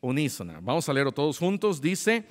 unísona. Vamos a leerlo todos juntos. Dice: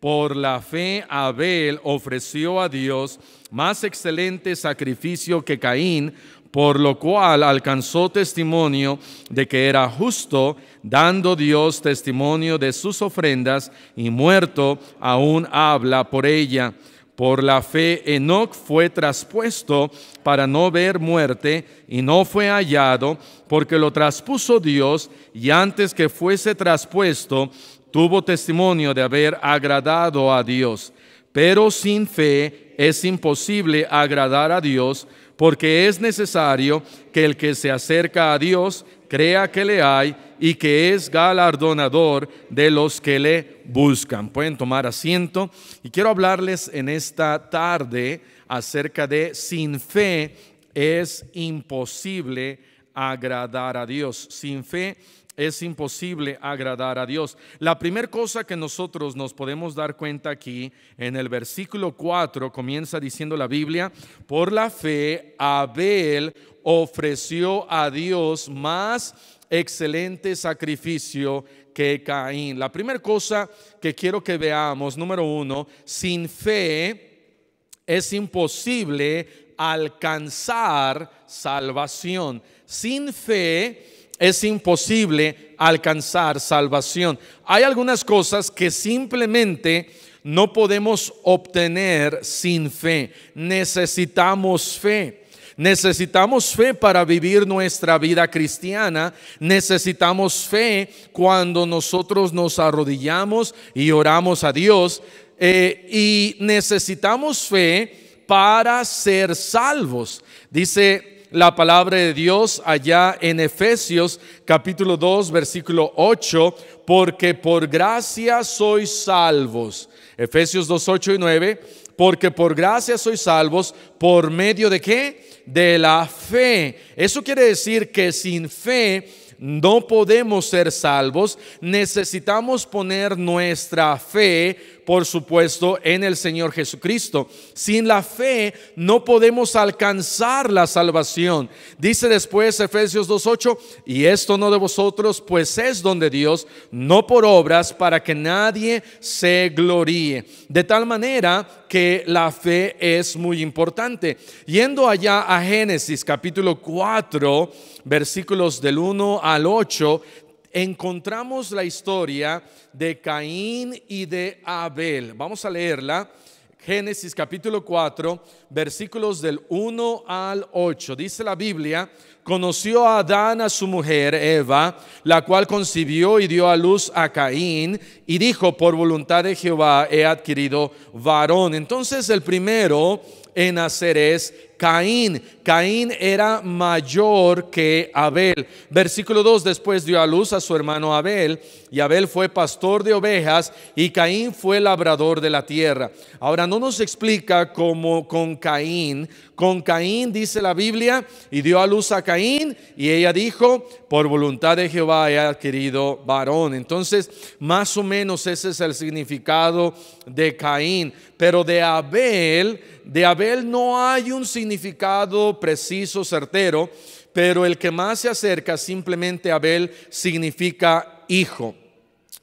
por la fe Abel ofreció a Dios más excelente sacrificio que Caín, por lo cual alcanzó testimonio de que era justo, dando Dios testimonio de sus ofrendas, y muerto aún habla por ella. Por la fe Enoc fue traspuesto para no ver muerte, y no fue hallado, porque lo traspuso Dios, y antes que fuese traspuesto, tuvo testimonio de haber agradado a Dios. Pero sin fe es imposible agradar a Dios, porque es necesario que el que se acerca a Dios crea que le hay y que es galardonador de los que le buscan. Pueden tomar asiento, y quiero hablarles en esta tarde acerca de sin fe es imposible agradar a Dios. Sin fe es imposible agradar a Dios. La primera cosa que nosotros nos podemos dar cuenta aquí, en el versículo 4, comienza diciendo la Biblia: por la fe Abel ofreció a Dios más excelente sacrificio que Caín. La primera cosa que quiero que veamos, número 1, sin fe es imposible alcanzar salvación. Sin fe es imposible alcanzar salvación. Hay algunas cosas que simplemente no podemos obtener sin fe. Necesitamos fe. Necesitamos fe para vivir nuestra vida cristiana. Necesitamos fe cuando nosotros nos arrodillamos y oramos a Dios. Y necesitamos fe para ser salvos. Dice la palabra de Dios allá en Efesios capítulo 2 versículo 8: porque por gracia sois salvos. Efesios 2, 8 y 9: porque por gracia sois salvos, ¿por medio de qué? De la fe. Eso quiere decir que sin fe no podemos ser salvos. Necesitamos poner nuestra fe, por supuesto, en el Señor Jesucristo. Sin la fe no podemos alcanzar la salvación. Dice después Efesios 2:8: y esto no de vosotros, pues es don de Dios, no por obras, para que nadie se gloríe. De tal manera que la fe es muy importante. Yendo allá a Génesis capítulo 4, versículos del 1 al 8, encontramos la historia de Caín y de Abel. Vamos a leerla. Génesis capítulo 4, versículos del 1 al 8. Dice la Biblia: conoció a Adán a su mujer Eva, la cual concibió y dio a luz a Caín, y dijo: por voluntad de Jehová he adquirido varón. Entonces el primero en nacer es Caín. Caín era mayor que Abel. Versículo 2: después dio a luz a su hermano Abel, y Abel fue pastor de ovejas, y Caín fue labrador de la tierra. Ahora no nos explica cómo con Caín. Con Caín dice la Biblia: y dio a luz a Caín, y ella dijo: por voluntad de Jehová he adquirido varón. Entonces más o menos ese es el significado de Caín. Pero de Abel no hay un significado preciso, certero, pero el que más se acerca, simplemente Abel significa hijo.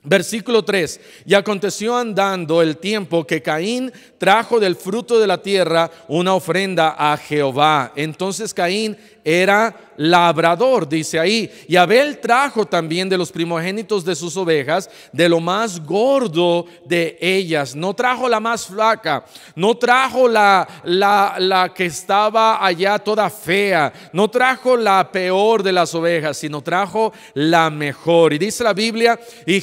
Versículo 3: y aconteció andando el tiempo que Caín trajo del fruto de la tierra una ofrenda a Jehová. Entonces Caín era labrador, dice ahí, y Abel trajo también de los primogénitos de sus ovejas, de lo más gordo de ellas. No trajo la más flaca, no trajo la que estaba allá toda fea, no trajo la peor de las ovejas, sino trajo la mejor. Y dice la Biblia: y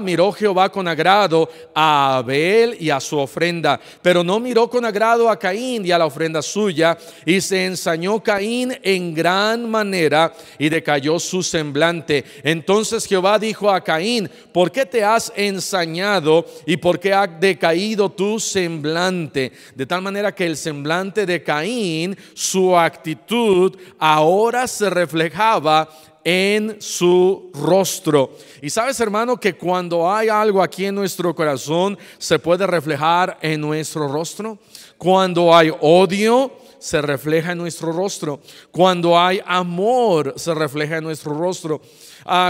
miró Jehová con agrado a Abel y a su ofrenda, pero no miró con agrado a Caín y a la ofrenda suya, y se ensañó Caín en gran manera y decayó su semblante. Entonces Jehová dijo a Caín: ¿por qué te has ensañado y por qué ha decaído tu semblante? De tal manera que el semblante de Caín, su actitud, ahora se reflejaba en su rostro. Y sabes, hermano, que cuando hay algo aquí en nuestro corazón, se puede reflejar en nuestro rostro. Cuando hay odio, se refleja en nuestro rostro. Cuando hay amor, se refleja en nuestro rostro.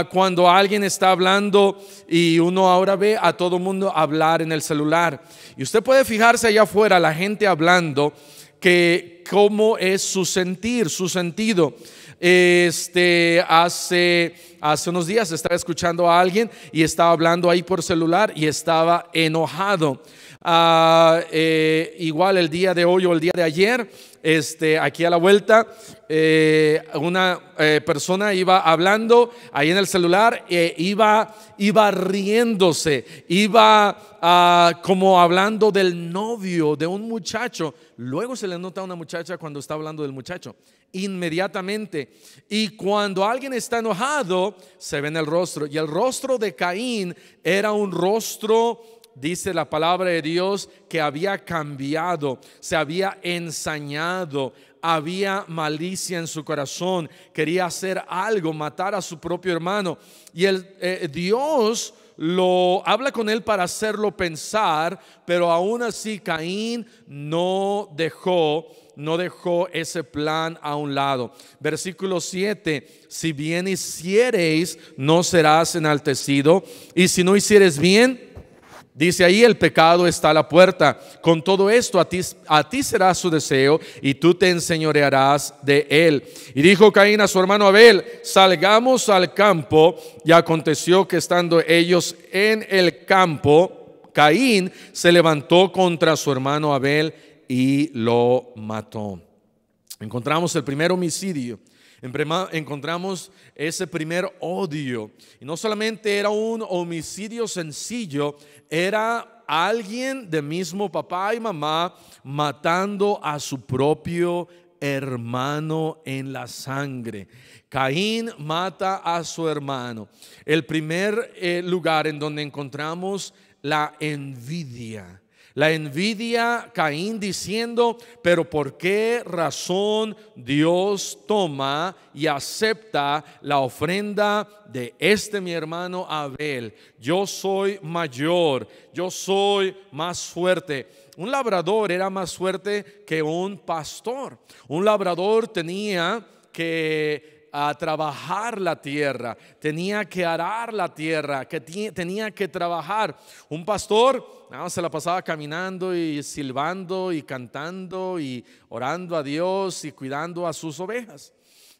cuando alguien está hablando y uno ahora ve a todo mundo hablar en el celular. Y usted puede fijarse allá afuera, la gente hablando, que cómo es su sentir, su sentido. Hace unos días estaba escuchando a alguien y estaba hablando ahí por celular y estaba enojado. Igual el día de hoy o el día de ayer, aquí a la vuelta, una persona iba hablando ahí en el celular, iba riéndose, iba como hablando del novio de un muchacho. Luego se le nota a una muchacha cuando está hablando del muchacho, inmediatamente. Y cuando alguien está enojado, se ve en el rostro. Y el rostro de Caín era un rostro, dice la palabra de Dios, que había cambiado, se había ensañado, había malicia en su corazón, quería hacer algo, matar a su propio hermano. Y Dios lo habla con él para hacerlo pensar, pero aún así Caín no dejó ese plan a un lado. Versículo 7: si bien hiciereis, no serás enaltecido, y si no hicieres bien, dice ahí, el pecado está a la puerta. Con todo esto a ti será su deseo, y tú te enseñorearás de él. Y dijo Caín a su hermano Abel: salgamos al campo. Y aconteció que estando ellos en el campo, Caín se levantó contra su hermano Abel y lo mató. Encontramos el primer homicidio. Encontramos ese primer odio. Y no solamente era un homicidio sencillo, era alguien de mismo papá y mamá matando a su propio hermano en la sangre. Caín mata a su hermano. El primer lugar en donde encontramos la envidia. La envidia, Caín diciendo: pero ¿por qué razón Dios toma y acepta la ofrenda de mi hermano Abel? Yo soy mayor, yo soy más fuerte. Un labrador era más fuerte que un pastor. Un labrador tenía que trabajar la tierra, tenía que arar la tierra, tenía que trabajar. Un pastor se la pasaba caminando y silbando y cantando y orando a Dios y cuidando a sus ovejas.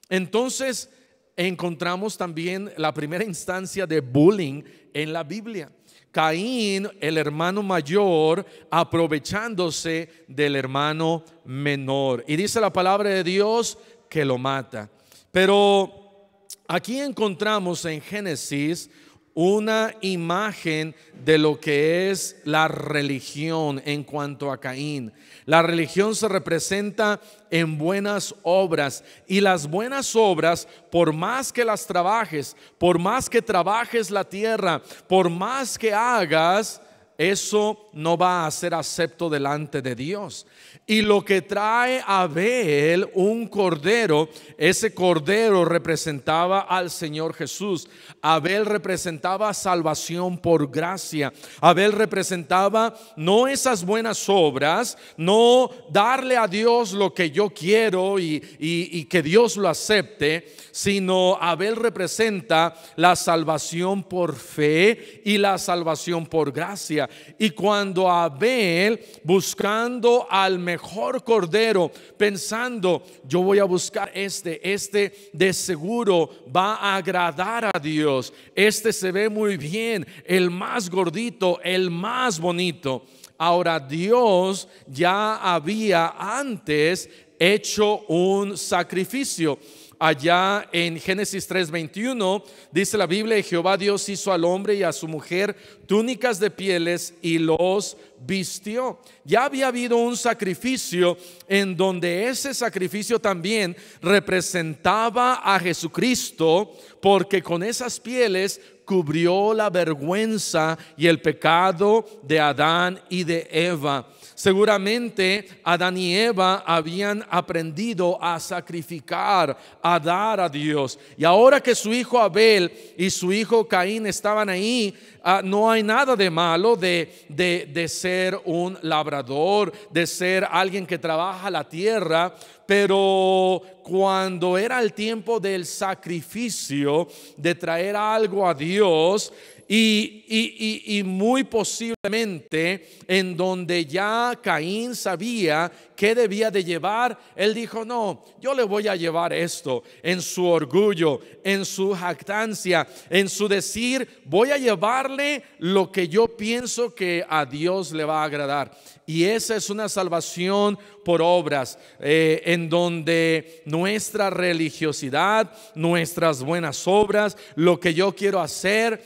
Entonces encontramos también la primera instancia de bullying en la Biblia. Caín, el hermano mayor, aprovechándose del hermano menor. Y dice la palabra de Dios que lo mata. Pero aquí encontramos en Génesis una imagen de lo que es la religión en cuanto a Caín. La religión se representa en buenas obras, y las buenas obras, por más que las trabajes, por más que trabajes la tierra, por más que hagas, eso no va a ser acepto delante de Dios. Y lo que trae Abel, un cordero, ese cordero representaba al Señor Jesús. Abel representaba salvación por gracia. Abel representaba no esas buenas obras, no darle a Dios lo que yo quiero y que Dios lo acepte, sino Abel representa la salvación por fe y la salvación por gracia. Y cuando Abel, buscando al mejor cordero, pensando: yo voy a buscar este de seguro va a agradar a Dios, este se ve muy bien, el más gordito, el más bonito. Ahora, Dios ya había antes hecho un sacrificio. Allá en Génesis 3:21 dice la Biblia: Jehová Dios hizo al hombre y a su mujer túnicas de pieles y los vistió. Ya había habido un sacrificio en donde ese sacrificio también representaba a Jesucristo, porque con esas pieles cubrió la vergüenza y el pecado de Adán y de Eva. Seguramente Adán y Eva habían aprendido a sacrificar, a dar a Dios. Y ahora que su hijo Abel y su hijo Caín estaban ahí no hay nada de malo de ser un labrador, de ser alguien que trabaja la tierra, pero cuando era el tiempo del sacrificio, de traer algo a Dios, y muy posiblemente en donde ya Caín sabía qué debía de llevar, él dijo: no, yo le voy a llevar esto. En su orgullo, en su jactancia, en su decir, voy a llevarle lo que yo pienso que a Dios le va a agradar. Y esa es una salvación por obras, en donde nuestra religiosidad, nuestras buenas obras, lo que yo quiero hacer,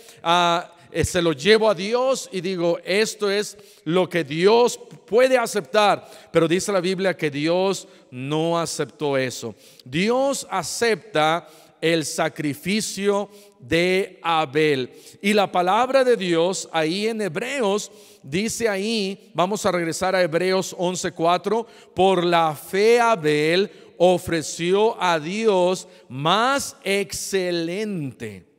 se lo llevo a Dios y digo: esto es lo que Dios puede aceptar. Pero dice la Biblia que Dios no aceptó eso. Dios acepta el sacrificio de Abel. Y la palabra de Dios ahí en Hebreos dice ahí, vamos a regresar a Hebreos 11:4: por la fe Abel ofreció a Dios más excelente.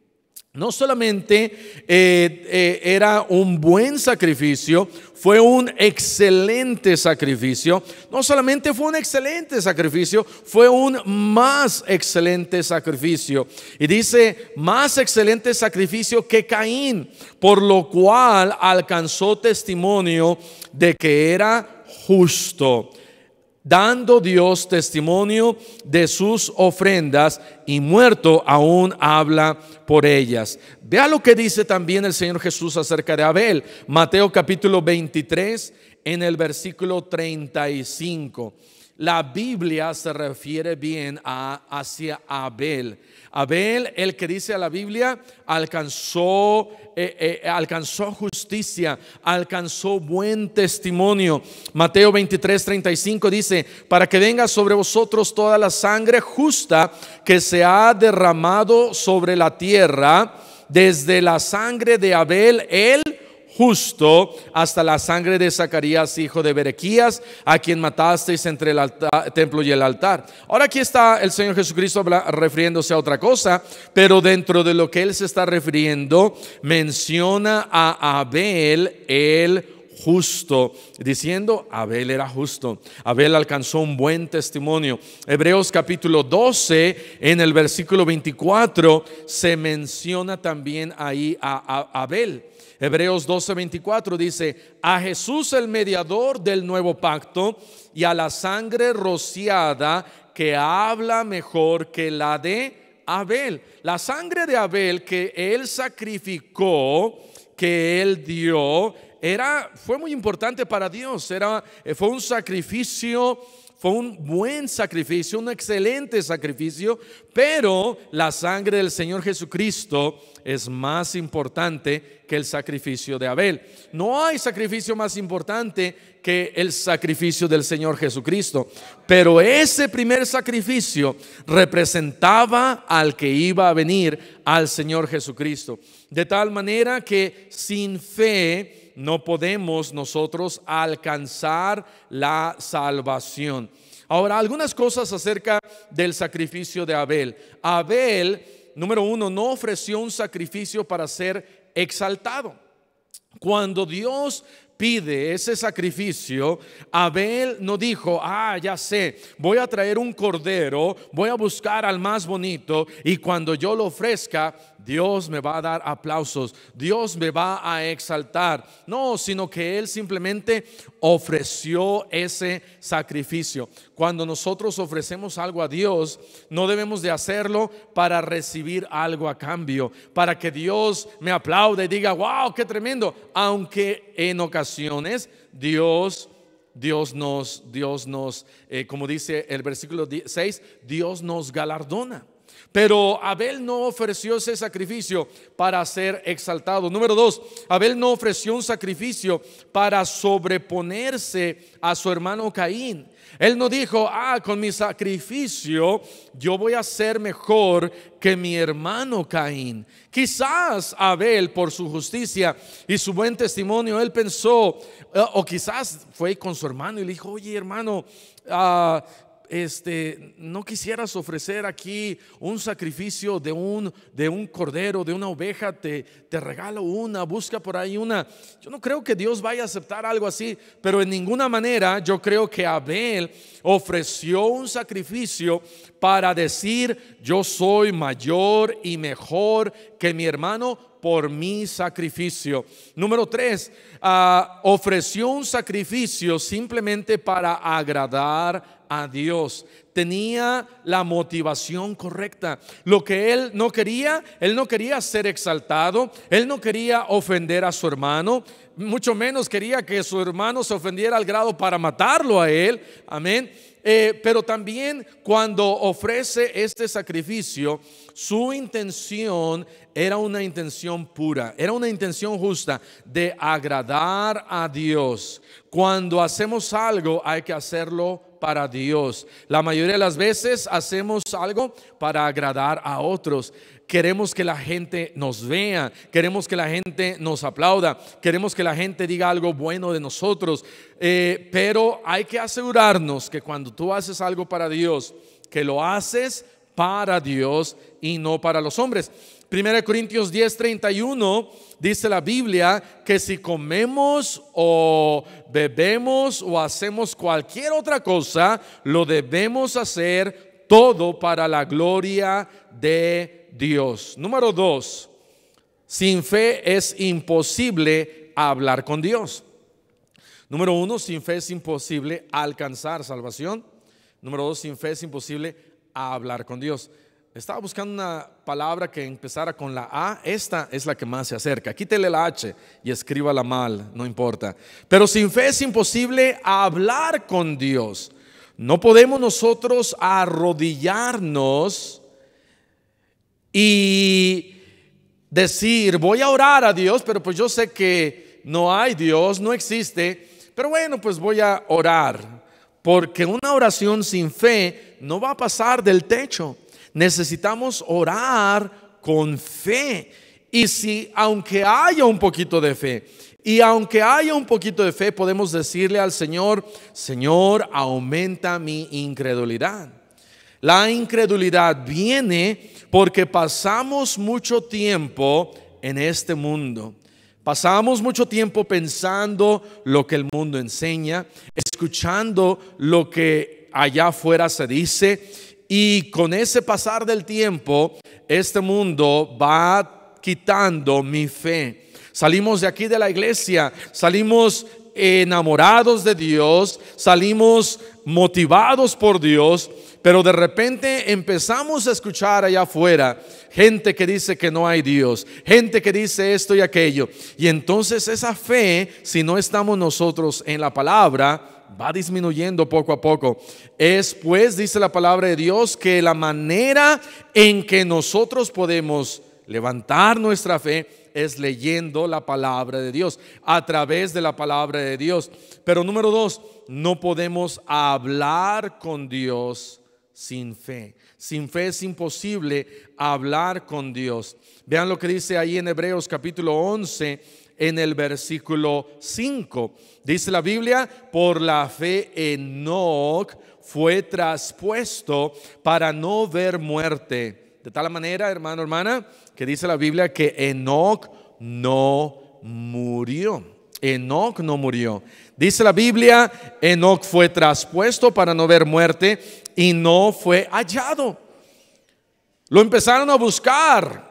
No solamente era un buen sacrificio, fue un excelente sacrificio. No solamente fue un excelente sacrificio, fue un más excelente sacrificio. Y dice: más excelente sacrificio que Caín, por lo cual alcanzó testimonio de que era justo, dando Dios testimonio de sus ofrendas, y muerto aún habla por ellas. Vea lo que dice también el Señor Jesús acerca de Abel. Mateo capítulo 23, en el versículo 35. La Biblia se refiere bien hacia Abel. Abel, el que dice a la Biblia, alcanzó justicia, alcanzó buen testimonio. Mateo 23:35 dice: para que venga sobre vosotros toda la sangre justa que se ha derramado sobre la tierra, desde la sangre de Abel el justo hasta la sangre de Zacarías hijo de Berequías, a quien matasteis entre el templo y el altar. Ahora aquí está el Señor Jesucristo refiriéndose a otra cosa, pero dentro de lo que él se está refiriendo, menciona a Abel el justo, diciendo: Abel era justo, Abel alcanzó un buen testimonio. Hebreos capítulo 12, en el versículo 24, se menciona también ahí a Abel. Hebreos 12:24 dice: a Jesús el mediador del nuevo pacto, y a la sangre rociada que habla mejor que la de Abel. La sangre de Abel que él sacrificó, que él dio, fue muy importante para Dios. Fue un sacrificio, fue un buen sacrificio, un excelente sacrificio. Pero la sangre del Señor Jesucristo es más importante que el sacrificio de Abel. No hay sacrificio más importante que el sacrificio del Señor Jesucristo. Pero ese primer sacrificio representaba al que iba a venir, al Señor Jesucristo. De tal manera que sin fe no podemos nosotros alcanzar la salvación. Ahora, algunas cosas acerca del sacrificio de Abel. Abel, número uno, no ofreció un sacrificio para ser exaltado. Cuando Dios pide ese sacrificio, Abel no dijo: ya sé, voy a traer un cordero, voy a buscar al más bonito, y cuando yo lo ofrezca, Dios me va a dar aplausos, Dios me va a exaltar. No, sino que él simplemente ofreció ese sacrificio. Cuando nosotros ofrecemos algo a Dios, no debemos de hacerlo para recibir algo a cambio, para que Dios me aplaude y diga: wow, qué tremendo. Aunque en ocasiones Dios nos, como dice el versículo 6, Dios nos galardona. Pero Abel no ofreció ese sacrificio para ser exaltado. Número dos, Abel no ofreció un sacrificio para sobreponerse a su hermano Caín. Él no dijo: con mi sacrificio yo voy a ser mejor que mi hermano Caín. Quizás Abel, por su justicia y su buen testimonio, él pensó, o quizás fue con su hermano y le dijo: oye, hermano, ¿no quisieras ofrecer aquí un sacrificio de un cordero, de una oveja? Te regalo una, busca por ahí una. Yo no creo que Dios vaya a aceptar algo así, pero en ninguna manera yo creo que Abel ofreció un sacrificio para decir: yo soy mayor y mejor que mi hermano por mi sacrificio. Número 3, ofreció un sacrificio simplemente para agradar a Dios. Tenía la motivación correcta. Lo que él no quería ser exaltado, él no quería ofender a su hermano, mucho menos quería que su hermano se ofendiera al grado para matarlo a él. Amén. Pero también cuando ofrece este sacrificio, su intención era una intención pura, era una intención justa de agradar a Dios. Cuando hacemos algo hay que hacerlo para Dios. La mayoría de las veces hacemos algo para agradar a otros. Queremos que la gente nos vea, queremos que la gente nos aplauda, queremos que la gente diga algo bueno de nosotros, pero hay que asegurarnos que cuando tú haces algo para Dios, que lo haces para Dios y no para los hombres. 1 Corintios 10:31 dice la Biblia que si comemos o bebemos o hacemos cualquier otra cosa, lo debemos hacer todo para la gloria de Dios. Número 2, sin fe es imposible hablar con Dios. Número 1, sin fe es imposible alcanzar salvación. Número 2, sin fe es imposible hablar con Dios. Estaba buscando una palabra que empezara con la A. Esta es la que más se acerca. Quítele la H y escríbala mal, no importa. Pero sin fe es imposible hablar con Dios. No podemos nosotros arrodillarnos y decir: voy a orar a Dios, pero pues yo sé que no hay Dios, no existe, pero bueno, pues voy a orar. Porque una oración sin fe no va a pasar del techo. Necesitamos orar con fe. Y si, aunque haya un poquito de fe, podemos decirle al Señor: Señor, aumenta mi incredulidad. La incredulidad viene porque pasamos mucho tiempo en este mundo. Pasamos mucho tiempo pensando lo que el mundo enseña, escuchando lo que allá afuera se dice, y con ese pasar del tiempo, este mundo va quitando mi fe. Salimos de aquí de la iglesia, salimos enamorados de Dios, salimos motivados por Dios, pero de repente empezamos a escuchar allá afuera gente que dice que no hay Dios, gente que dice esto y aquello, y entonces esa fe, si no estamos nosotros en la palabra, va disminuyendo poco a poco. Es pues, dice la palabra de Dios, que la manera en que nosotros podemos levantar nuestra fe es leyendo la palabra de Dios, a través de la palabra de Dios. Pero número 2, no podemos hablar con Dios sin fe. Sin fe es imposible hablar con Dios. Vean lo que dice ahí en Hebreos capítulo 11, en el versículo 5. Dice la Biblia: por la fe Enoc fue traspuesto para no ver muerte. De tal manera, hermano, hermana, que dice la Biblia que Enoc no murió. Enoc no murió. Dice la Biblia: Enoc fue traspuesto para no ver muerte y no fue hallado. Lo empezaron a buscar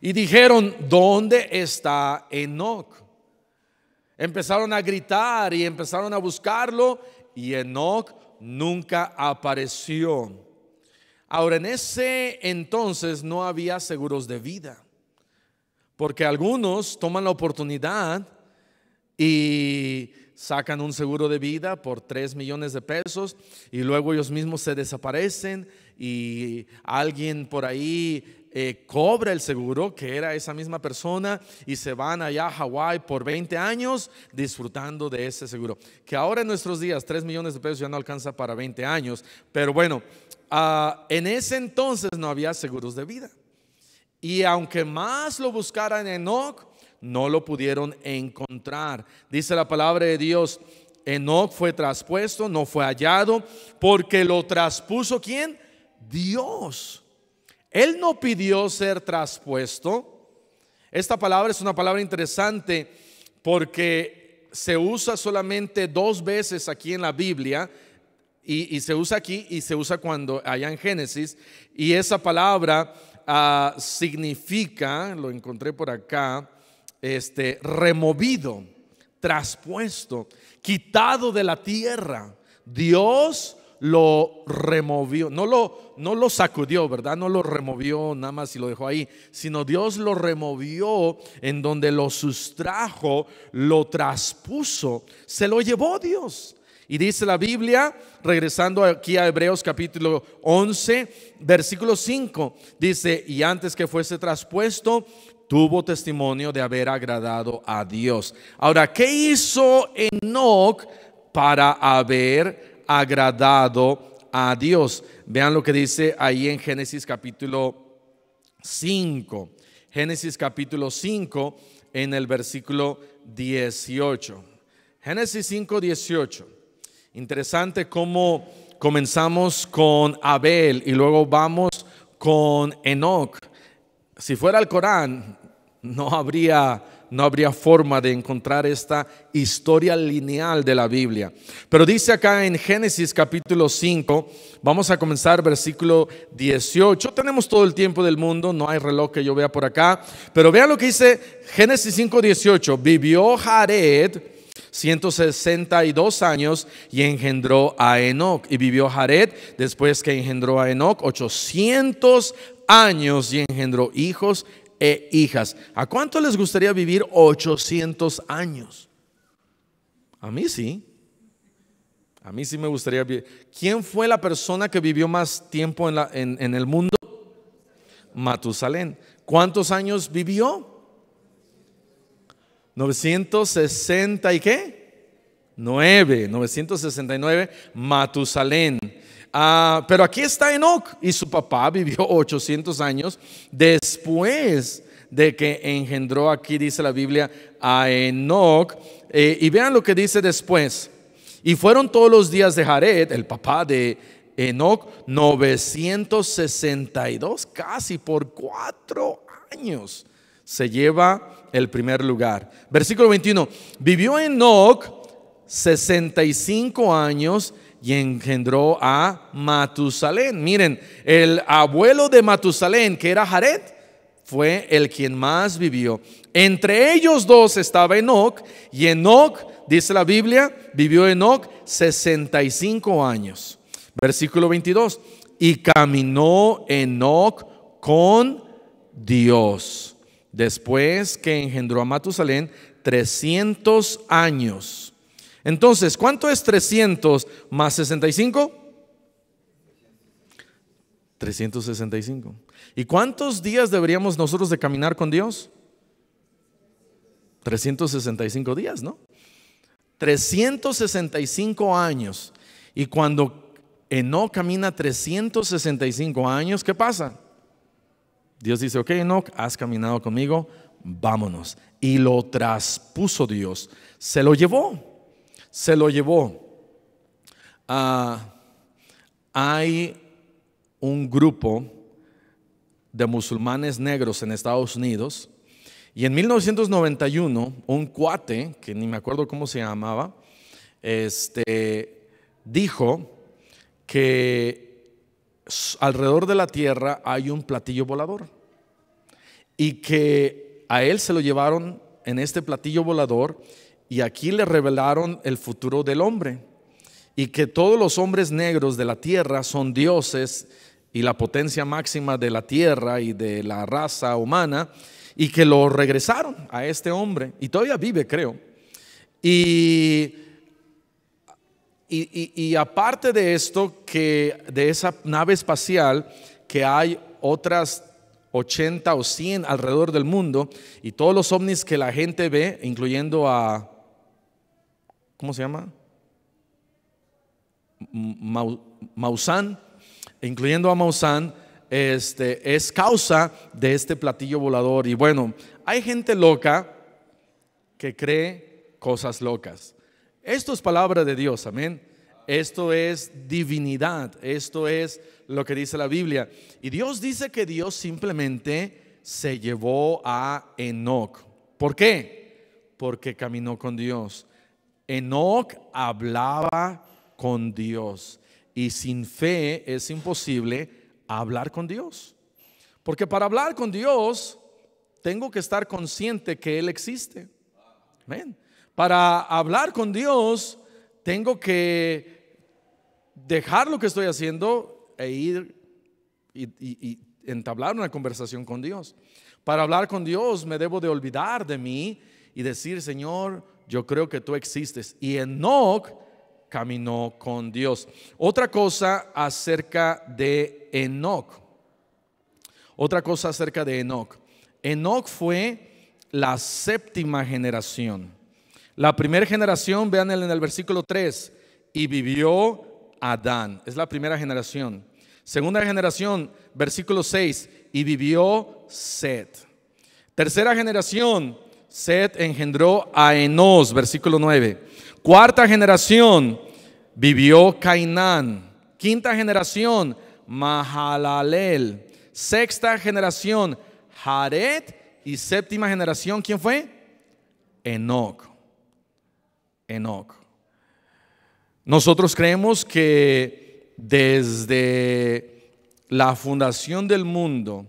y dijeron: ¿dónde está Enoc? Empezaron a gritar y empezaron a buscarlo, y Enoc nunca apareció. Ahora, en ese entonces no había seguros de vida, porque algunos toman la oportunidad y sacan un seguro de vida por 3 millones de pesos y luego ellos mismos se desaparecen y alguien por ahí cobra el seguro, que era esa misma persona, y se van allá a Hawái por 20 años disfrutando de ese seguro, que ahora en nuestros días 3 millones de pesos ya no alcanza para 20 años, pero bueno, en ese entonces no había seguros de vida, y aunque más lo buscaran Enoc, no lo pudieron encontrar. Dice la palabra de Dios Enoc fue traspuesto, no fue hallado, porque lo traspuso ¿quién? Dios. Él no pidió ser traspuesto. Esta palabra es una palabra interesante porque se usa solamente 2 veces aquí en la Biblia. Y se usa aquí y se usa cuando allá en Génesis. Y esa palabra significa, lo encontré por acá, removido, traspuesto, quitado de la tierra. Dios lo removió, no lo sacudió, ¿verdad? No lo removió nada más y lo dejó ahí, sino Dios lo removió en donde lo sustrajo, lo traspuso, se lo llevó Dios. Y dice la Biblia, regresando aquí a Hebreos capítulo 11, versículo 5, dice: y antes que fuese traspuesto, tuvo testimonio de haber agradado a Dios. Ahora, ¿qué hizo Enoc para haber agradado a Dios? Vean lo que dice ahí en Génesis capítulo 5. Génesis capítulo 5 en el versículo 18. Génesis 5, 18. Interesante cómo comenzamos con Abel y luego vamos con Enoc. Si fuera el Corán, no habría forma de encontrar esta historia lineal de la Biblia. Pero dice acá en Génesis capítulo 5, vamos a comenzar versículo 18. Tenemos todo el tiempo del mundo, no hay reloj que yo vea por acá, pero vean lo que dice Génesis 5, 18. Vivió Jared 162 años y engendró a Enoc. Y vivió Jared después que engendró a Enoc 800 años y engendró hijos e hijas. ¿A cuánto les gustaría vivir 800 años? A mí sí. A mí sí me gustaría vivir. ¿Quién fue la persona que vivió más tiempo en el mundo? Matusalén. ¿Cuántos años vivió? 960 y qué? 969 Matusalén. Pero aquí está Enoc y su papá vivió 800 años después de que engendró, aquí dice la Biblia, a Enoc. Y vean lo que dice después. Y fueron todos los días de Jared, el papá de Enoc, 962, casi por 4 años. Se lleva el primer lugar. Versículo 21. Vivió Enoc 65 años y engendró a Matusalén. Miren, el abuelo de Matusalén, que era Jared, fue el quien más vivió. Entre ellos dos estaba Enoc, y Enoc, dice la Biblia, vivió Enoc 65 años. Versículo 22. Y caminó Enoc con Dios. Después que engendró a Matusalén, 300 años. Entonces, ¿cuánto es 300 más 65? 365. ¿Y cuántos días deberíamos nosotros de caminar con Dios? 365 días, ¿no? 365 años. Y cuando Enoc camina 365 años, ¿qué pasa? Dios dice: ok, Enoc, has caminado conmigo, vámonos. Y lo traspuso Dios, se lo llevó. Hay un grupo de musulmanes negros en Estados Unidos, y en 1991 un cuate, que ni me acuerdo cómo se llamaba, dijo que alrededor de la tierra hay un platillo volador y que a él se lo llevaron en este platillo volador, y aquí le revelaron el futuro del hombre, y que todos los hombres negros de la tierra son dioses y la potencia máxima de la tierra y de la raza humana, y que lo regresaron a este hombre, y todavía vive, creo. Y aparte de esto, que de esa nave espacial, que hay otras 80 o 100 alrededor del mundo, y todos los ovnis que la gente ve, incluyendo a, ¿cómo se llama? Maussan, incluyendo a Maussan, es causa de este platillo volador. Y bueno, hay gente loca que cree cosas locas. Esto es palabra de Dios, amén. Esto es divinidad, esto es lo que dice la Biblia. Y Dios dice que Dios simplemente se llevó a Enoc. ¿Por qué? Porque caminó con Dios. Enoc hablaba con Dios, y sin fe es imposible hablar con Dios. Porque para hablar con Dios tengo que estar consciente que Él existe. Amén. Para hablar con Dios tengo que dejar lo que estoy haciendo e ir y entablar una conversación con Dios. Para hablar con Dios me debo de olvidar de mí y decir: Señor, yo creo que tú existes. Y Enoc caminó con Dios. Otra cosa acerca de Enoc. Enoc fue la séptima generación. La primera generación, vean en el versículo 3, y vivió Adán. Es la primera generación. Segunda generación, versículo 6, y vivió Set. Tercera generación, Set engendró a Enos, versículo 9. Cuarta generación, vivió Cainán. Quinta generación, Mahalalel. Sexta generación, Jared. Y séptima generación, ¿quién fue? Enoc. Nosotros creemos que desde la fundación del mundo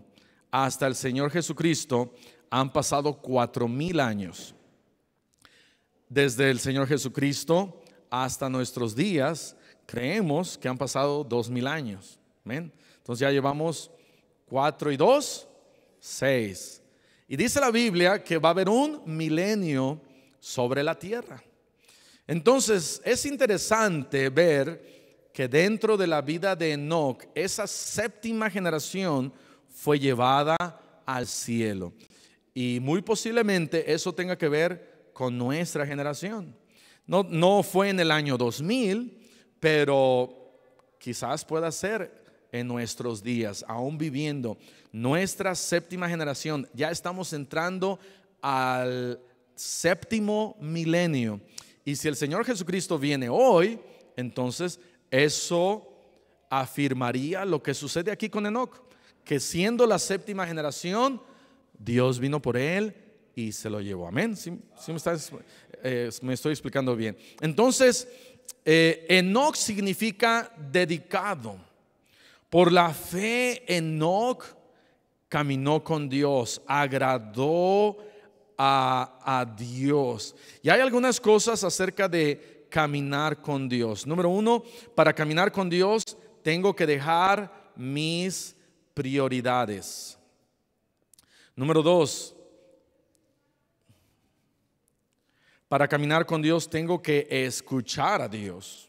hasta el Señor Jesucristo han pasado 4000 años. Desde el Señor Jesucristo hasta nuestros días creemos que han pasado 2000 años. ¿Amén? Entonces ya llevamos 4 y 2, 6. Y dice la Biblia que va a haber un milenio sobre la tierra. Entonces es interesante ver que dentro de la vida de Enoc, esa séptima generación fue llevada al cielo. Y muy posiblemente eso tenga que ver con nuestra generación. No fue en el año 2000, pero quizás pueda ser en nuestros días, aún viviendo nuestra séptima generación. Ya estamos entrando al séptimo milenio. Y si el Señor Jesucristo viene hoy, entonces eso afirmaría lo que sucede aquí con Enoc, que siendo la séptima generación, Dios vino por él y se lo llevó. Amén. ¿Sí me estoy explicando bien? Entonces, Enoc significa dedicado. Por la fe, Enoc caminó con Dios, agradó a Dios. Y hay algunas cosas acerca de caminar con Dios. Número 1, para caminar con Dios tengo que dejar mis prioridades. Número 2, para caminar con Dios tengo que escuchar a Dios.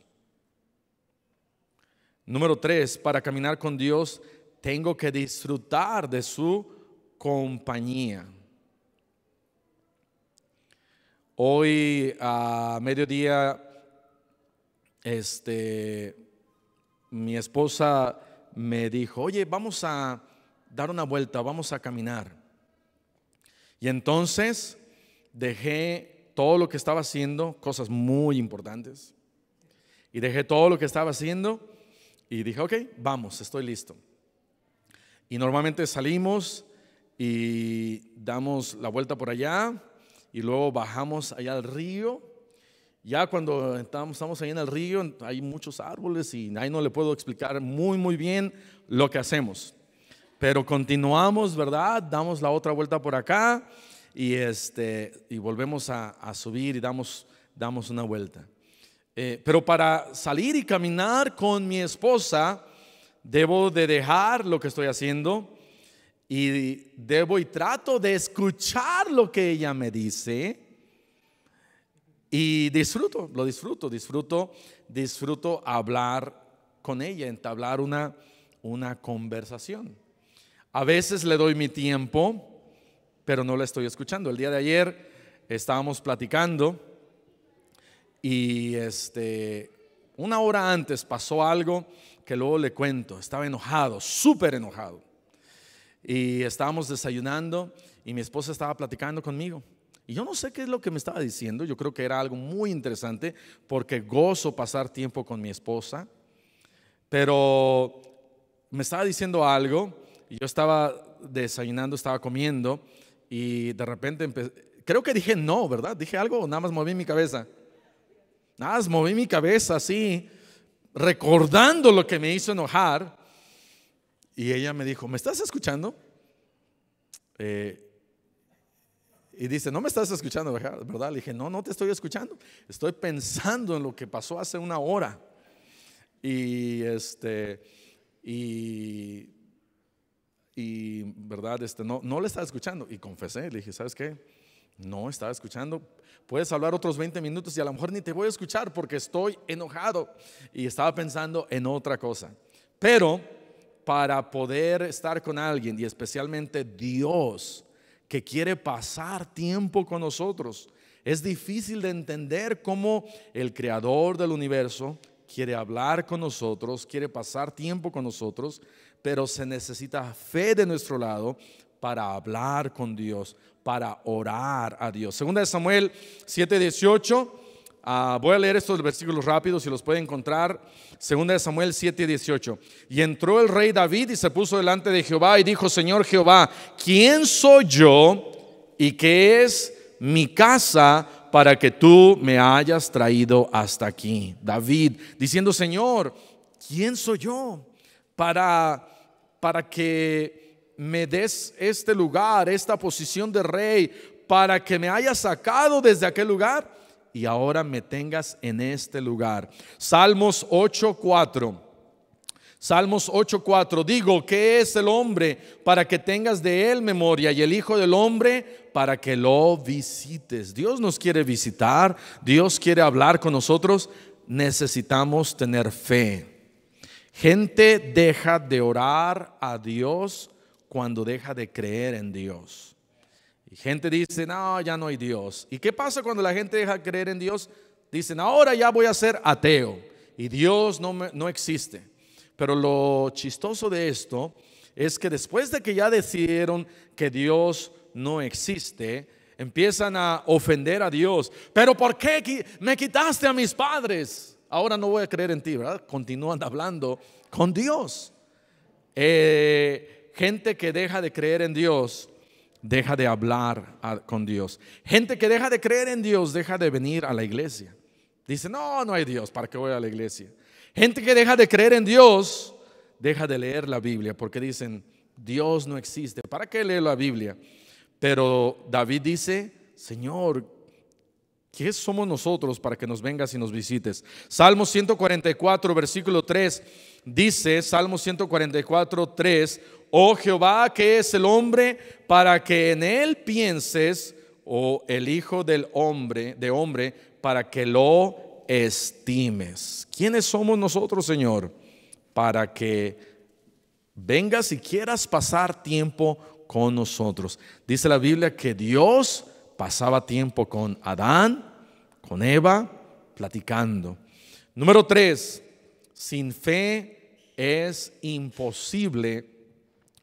Número 3, para caminar con Dios tengo que disfrutar de su compañía. Hoy a mediodía, mi esposa me dijo: oye, vamos a dar una vuelta, vamos a caminar. Y entonces dejé todo lo que estaba haciendo, cosas muy importantes, y dejé todo lo que estaba haciendo y dije: ok, vamos, estoy listo. Y normalmente salimos y damos la vuelta por allá y luego bajamos allá al río. Ya cuando estamos ahí en el río hay muchos árboles y ahí no le puedo explicar muy bien lo que hacemos, pero continuamos, ¿verdad? Damos la otra vuelta por acá y volvemos a subir y damos una vuelta. Pero para salir y caminar con mi esposa debo de dejar lo que estoy haciendo y trato de escuchar lo que ella me dice. Y disfruto hablar con ella, entablar una conversación. A veces le doy mi tiempo, pero no la estoy escuchando. El día de ayer estábamos platicando y una hora antes pasó algo que luego le cuento. Estaba enojado, súper enojado. Y estábamos desayunando y mi esposa estaba platicando conmigo. Y yo no sé qué es lo que me estaba diciendo. Yo creo que era algo muy interesante porque gozo pasar tiempo con mi esposa. Pero me estaba diciendo algo y yo estaba desayunando, estaba comiendo y de repente creo que dije no, ¿verdad? Dije algo o nada más moví mi cabeza. Nada más moví mi cabeza así, recordando lo que me hizo enojar. Y ella me dijo, ¿me estás escuchando? Y dice, no me estás escuchando, ¿verdad? Le dije, no, no te estoy escuchando. Estoy pensando en lo que pasó hace una hora. Y verdad, no le estaba escuchando. Y confesé, le dije, ¿sabes qué? No estaba escuchando. Puedes hablar otros 20 minutos y a lo mejor ni te voy a escuchar porque estoy enojado. Y estaba pensando en otra cosa. Pero para poder estar con alguien, y especialmente Dios, que quiere pasar tiempo con nosotros, es difícil de entender cómo el creador del universo quiere hablar con nosotros, quiere pasar tiempo con nosotros, pero se necesita fe de nuestro lado para hablar con Dios, para orar a Dios. Segunda de Samuel 7:18. Voy a leer estos versículos rápidos si los pueden encontrar. Segunda de Samuel 7:18. Y entró el rey David y se puso delante de Jehová y dijo, Señor Jehová, ¿quién soy yo y qué es mi casa para que tú me hayas traído hasta aquí? David diciendo, Señor, ¿quién soy yo para que me des este lugar, esta posición de rey, para que me hayas sacado desde aquel lugar y ahora me tengas en este lugar? Salmos 8:4. Salmos 8:4. Digo, ¿qué es el hombre para que tengas de él memoria? Y el hijo del hombre para que lo visites. Dios nos quiere visitar, Dios quiere hablar con nosotros. Necesitamos tener fe. Gente deja de orar a Dios cuando deja de creer en Dios. Y gente dice, no, ya no hay Dios. ¿Y qué pasa cuando la gente deja de creer en Dios? Dicen, ahora ya voy a ser ateo y Dios no existe. Pero lo chistoso de esto es que después de que ya decidieron que Dios no existe, empiezan a ofender a Dios. Pero ¿por qué me quitaste a mis padres? Ahora no voy a creer en ti, ¿verdad? Continúan hablando con Dios. Gente que deja de creer en Dios deja de hablar con Dios. Gente que deja de creer en Dios deja de venir a la iglesia. Dice, no, no hay Dios, ¿para qué voy a la iglesia? Gente que deja de creer en Dios deja de leer la Biblia porque dicen, Dios no existe, ¿para qué leer la Biblia? Pero David dice, Señor, ¿qué somos nosotros para que nos vengas y nos visites? Salmo 144, versículo 3, dice, Salmo 144, 3, oh Jehová, ¿qué es el hombre para que en él pienses? O el hijo del hombre, para que lo estimes. ¿Quiénes somos nosotros, Señor? Para que vengas y quieras pasar tiempo con nosotros. Dice la Biblia que Dios pasaba tiempo con Adán, con Eva, platicando. Número 3, sin fe es imposible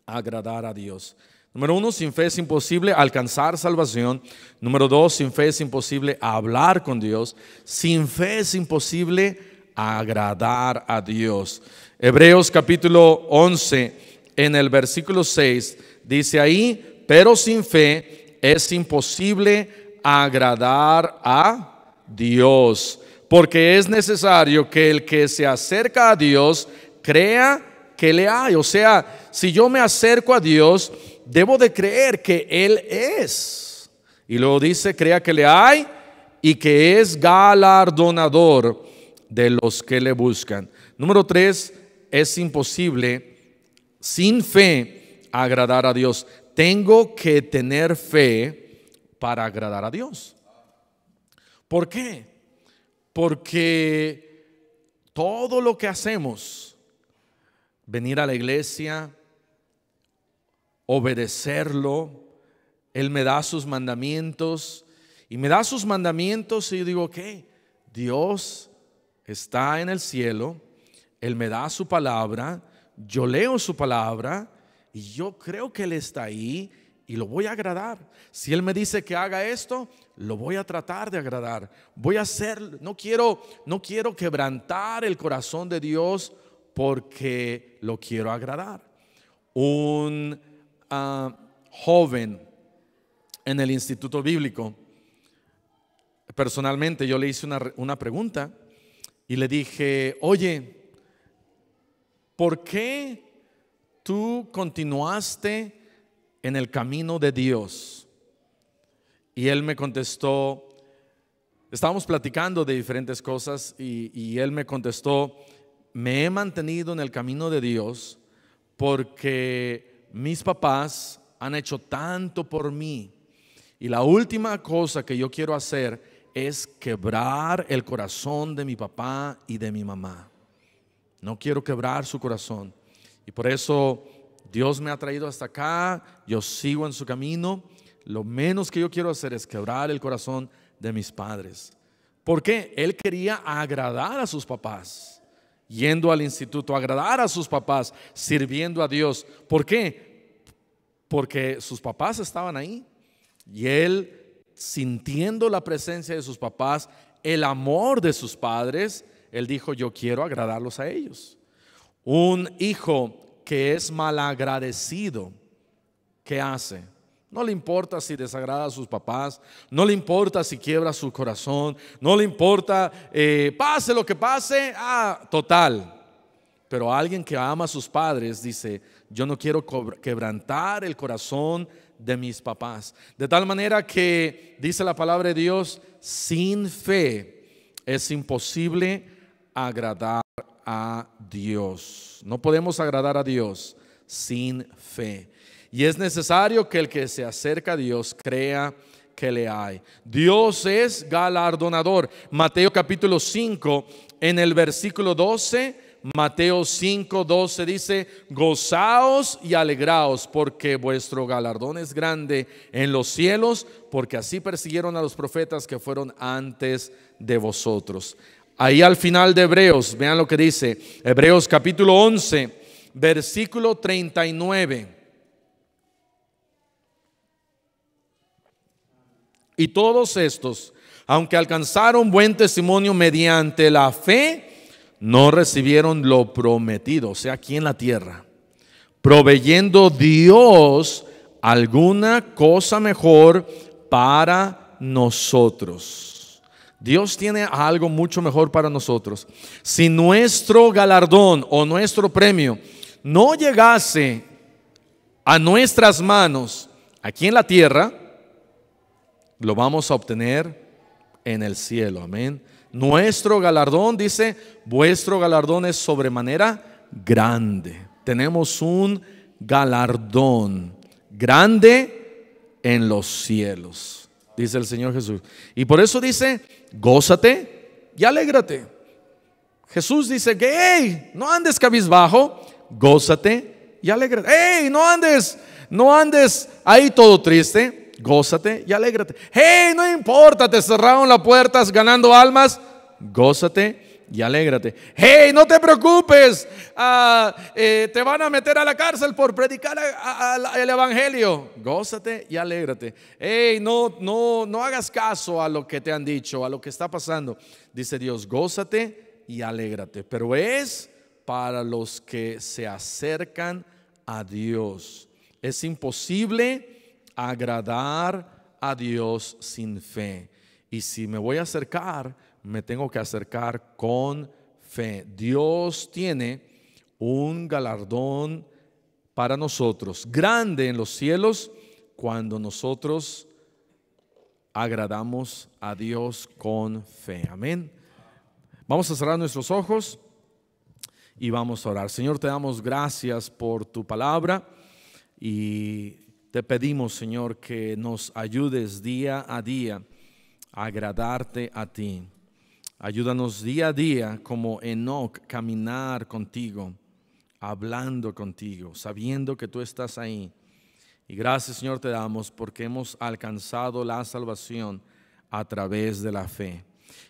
agradar a Dios. Número 1, sin fe es imposible alcanzar salvación. Número 2, sin fe es imposible hablar con Dios. Sin fe es imposible agradar a Dios. Hebreos capítulo 11, en el versículo 6, dice ahí, pero sin fe es imposible agradar a Dios, porque es necesario que el que se acerca a Dios crea que le hay. O sea, si yo me acerco a Dios, debo de creer que Él es. Y luego dice, crea que le hay y que es galardonador de los que le buscan. Número 3, es imposible sin fe agradar a Dios. Tengo que tener fe para agradar a Dios. ¿Por qué? Porque todo lo que hacemos, venir a la iglesia, obedecerlo, Él me da sus mandamientos y me da sus mandamientos y yo digo, ok, Dios está en el cielo, Él me da su palabra, yo leo su palabra y yo creo que Él está ahí y lo voy a agradar. Si Él me dice que haga esto, lo voy a tratar de agradar. Voy a hacer, no quiero quebrantar el corazón de Dios porque lo quiero agradar. Un joven en el instituto bíblico, personalmente yo le hice una pregunta y le dije: oye, ¿por qué tú continuaste en el camino de Dios? Y él me contestó, estábamos platicando de diferentes cosas y él me contestó: me he mantenido en el camino de Dios porque mis papás han hecho tanto por mí, y la última cosa que yo quiero hacer es quebrar el corazón de mi papá y de mi mamá. No quiero quebrar su corazón, y por eso Dios me ha traído hasta acá. Yo sigo en su camino. Lo menos que yo quiero hacer es quebrar el corazón de mis padres. ¿Por qué? Él quería agradar a sus papás, yendo al instituto, agradar a sus papás, sirviendo a Dios. ¿Por qué? Porque sus papás estaban ahí y él, sintiendo la presencia de sus papás, el amor de sus padres, él dijo: yo quiero agradarlos a ellos. Un hijo que es malagradecido, ¿qué hace? No le importa si desagrada a sus papás, no le importa si quiebra su corazón, no le importa, pase lo que pase, total. Pero alguien que ama a sus padres dice: yo no quiero quebrantar el corazón de mis papás. De tal manera que dice la palabra de Dios: sin fe es imposible agradar a Dios. No podemos agradar a Dios sin fe. Y es necesario que el que se acerca a Dios crea que le hay. Dios es galardonador. Mateo capítulo 5, en el versículo 12, Mateo 5, 12 dice: gozaos y alegraos, porque vuestro galardón es grande en los cielos, porque así persiguieron a los profetas que fueron antes de vosotros. Ahí al final de Hebreos, vean lo que dice Hebreos capítulo 11, versículo 39. Y todos estos, aunque alcanzaron buen testimonio mediante la fe, no recibieron lo prometido, o sea, aquí en la tierra, proveyendo Dios alguna cosa mejor para nosotros. Dios tiene algo mucho mejor para nosotros. Si nuestro galardón o nuestro premio no llegase a nuestras manos aquí en la tierra, lo vamos a obtener en el cielo. Amén. Nuestro galardón, dice, vuestro galardón es sobremanera grande. Tenemos un galardón grande en los cielos, dice el Señor Jesús. Y por eso dice: gózate y alégrate. Jesús dice que hey, no andes cabizbajo, gózate y alégrate. Hey, no andes ahí todo triste, gózate y alégrate. Hey, no importa, te cerraron las puertas ganando almas, gózate y alégrate. Hey, no te preocupes, te van a meter a la cárcel por predicar el evangelio, gózate y alégrate. Hey, no hagas caso a lo que te han dicho, a lo que está pasando. Dice Dios: gózate y alégrate. Pero es para los que se acercan a Dios. Es imposible agradar a Dios sin fe. Y si me voy a acercar, me tengo que acercar con fe. Dios tiene un galardón para nosotros grande en los cielos cuando nosotros agradamos a Dios con fe. Amén. Vamos a cerrar nuestros ojos y vamos a orar. Señor, te damos gracias por tu palabra y te pedimos, Señor, que nos ayudes día a día a agradarte a ti. Ayúdanos día a día, como Enoc, caminar contigo, hablando contigo, sabiendo que tú estás ahí. Y gracias, Señor, te damos porque hemos alcanzado la salvación a través de la fe.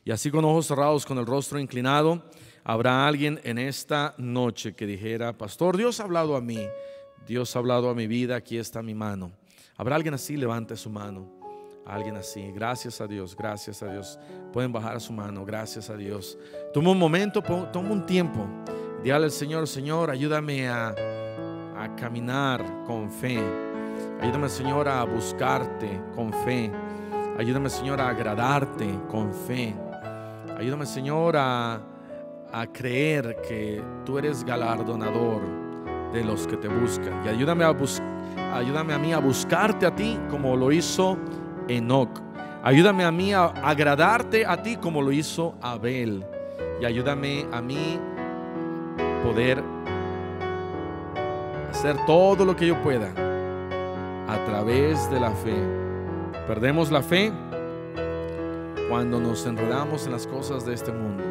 Y así, con ojos cerrados, con el rostro inclinado, habrá alguien en esta noche que dijera: pastor, Dios ha hablado a mí, Dios ha hablado a mi vida, aquí está mi mano. ¿Habrá alguien así? Levante su mano. Alguien así. Gracias a Dios, gracias a Dios. Pueden bajar su mano. Gracias a Dios. Toma un momento, toma un tiempo. Dígale al Señor: Señor, ayúdame a caminar con fe. Ayúdame, Señor, a buscarte con fe. Ayúdame, Señor, a agradarte con fe. Ayúdame, Señor, a creer que tú eres galardonador de los que te buscan. Y ayúdame a mí a buscarte a ti como lo hizo Enoc. Ayúdame a mí a agradarte a ti como lo hizo Abel. Y ayúdame a mí poder hacer todo lo que yo pueda a través de la fe. Perdemos la fe cuando nos enredamos en las cosas de este mundo,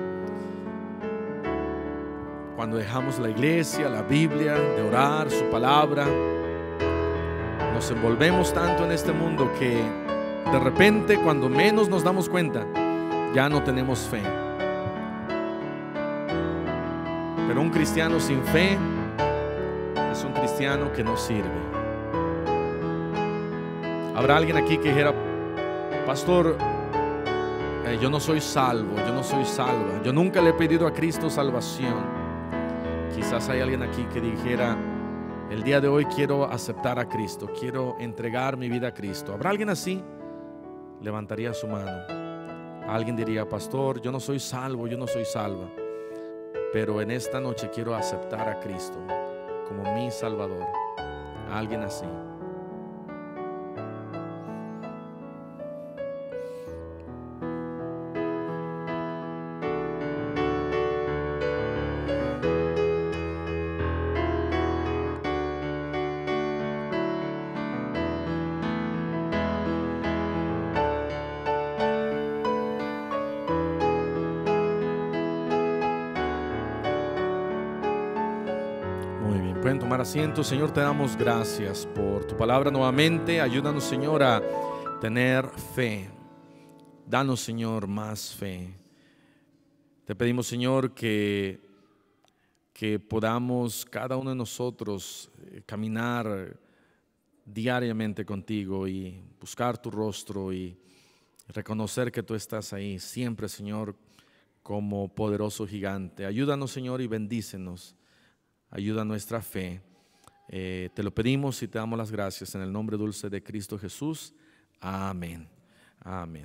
cuando dejamos la iglesia, la Biblia, de orar, su palabra. Nos envolvemos tanto en este mundo que de repente, cuando menos nos damos cuenta, ya no tenemos fe. Pero un cristiano sin fe es un cristiano que no sirve. Habrá alguien aquí que dijera: pastor, yo no soy salvo, yo no soy salva, yo nunca le he pedido a Cristo salvación. Quizás hay alguien aquí que dijera: el día de hoy quiero aceptar a Cristo, quiero entregar mi vida a Cristo. ¿Habrá alguien así? Levantaría su mano. Alguien diría: pastor, yo no soy salvo, yo no soy salva, pero en esta noche quiero aceptar a Cristo como mi Salvador. Alguien así. Muy bien, pueden tomar asiento. Señor, te damos gracias por tu palabra nuevamente. Ayúdanos, Señor, a tener fe. Danos, Señor, más fe. Te pedimos, Señor, que podamos cada uno de nosotros caminar diariamente contigo y buscar tu rostro y reconocer que tú estás ahí siempre, Señor, como poderoso gigante. Ayúdanos, Señor, y bendícenos. Ayuda nuestra fe. Te lo pedimos y te damos las gracias en el nombre dulce de Cristo Jesús. Amén. Amén.